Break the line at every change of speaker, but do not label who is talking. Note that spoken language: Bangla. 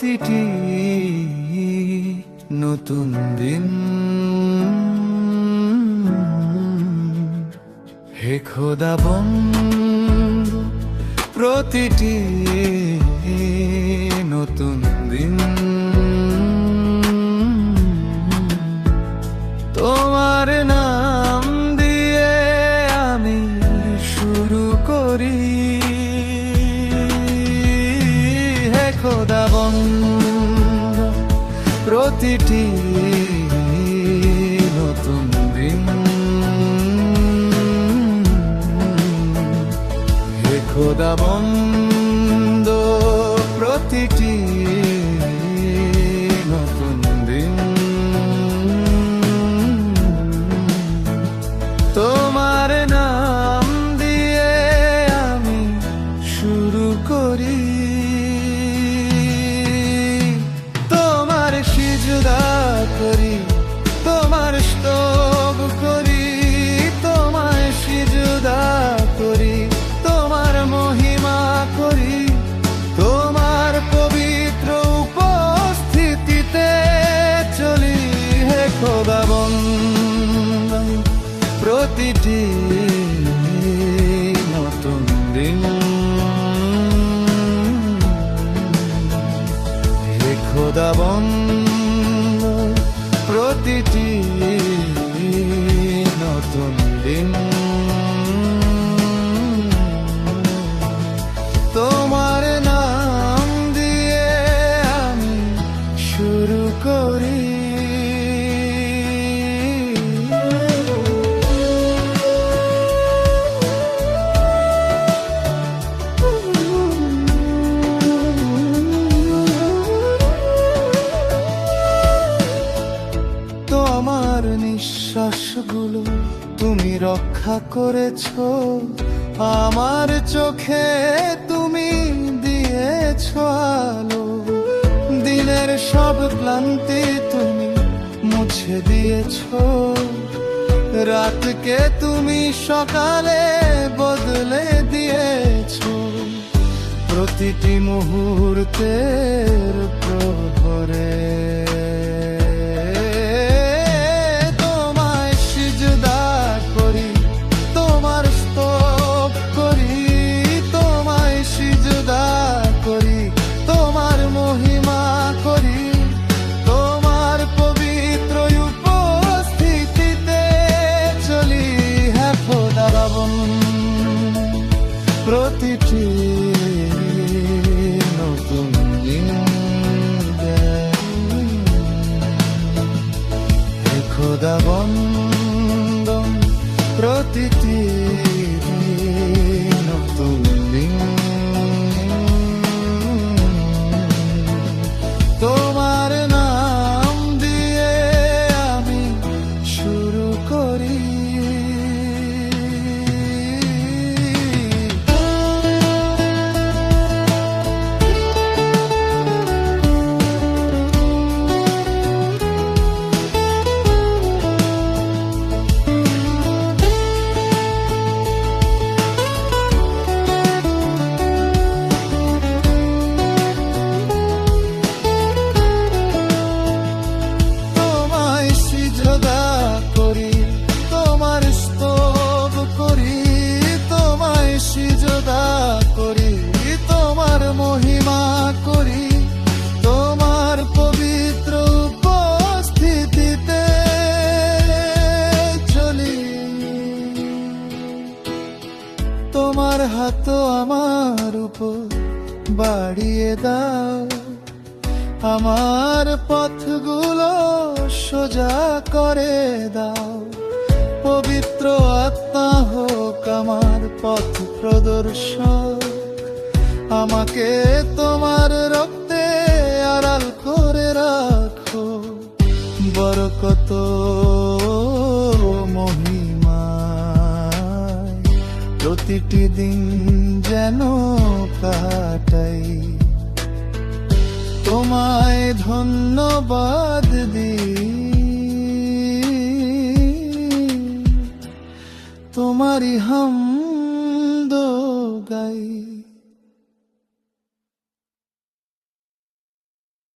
প্রতিটি নতুন দিন। হে খোদা বন্ধু, প্রতিটি নতুন দিন তোমার নাম দিয়ে আমি শুরু করি। হে খোদা বন্ধু, প্রতিটি নতুন দিন। হে খোদা বন্ধু, প্রতিটি নতুন দিন তোমার নাম দিয়ে আমি শুরু করি। তোমার সিজদা করি, তোমার স্তব করি, তোমায় সিজদা করি, তোমার মহিমা করি, তোমার পবিত্র উপস্থিতিতে চলি। হে খোদা বন্ধু, প্রতিটি নতুন দিন। হে খোদা বন্ধু, প্রতিটি নতুন দিন তোমার নাম দিয়ে আমি শুরু করি। তোমার নিঃশ্বাসগুলো তুমি রক্ষা করেছো, আমার চোখে তুমি দিয়েছো আলো। দিনের সব ক্লান্তি তুমি মুছে দিয়েছো, রাতকে তুমি সকালে বদলে দিয়েছো। প্রতিটি মুহূর্তের প্রহরে তোমায় সিজদা করি, তোমার স্তব করি, তোমায় সিজদা করি, তোমার মহিমা করি, তোমার পবিত্র উপস্থিতিতে চলি। হ্যাঁ খোদা বন্ধু, প্রতিটি নতুন দিন। হে খোদা বন্ধু, প্রতিটি নতুন দিন তোমার নাম দিয়ে আমি শুরু করি। সিজদা করি, তোমার মহিমা করি, তোমার পবিত্র উপস্থিতিতে চলি। তোমার হাত আমার উপর বাড়িয়ে দাও, আমার পথগুলো সোজা করে দাও। পবিত্র আত্মা হোক আমার পথ প্রদর্শক, আমাকে তোমার রক্তে আড়াল করে রাখো। বরকত মহিমায় প্রতিটি দিন যেন কাটাই, তোমায় ধন্যবাদ দিই। তোমারি হামদ গাই।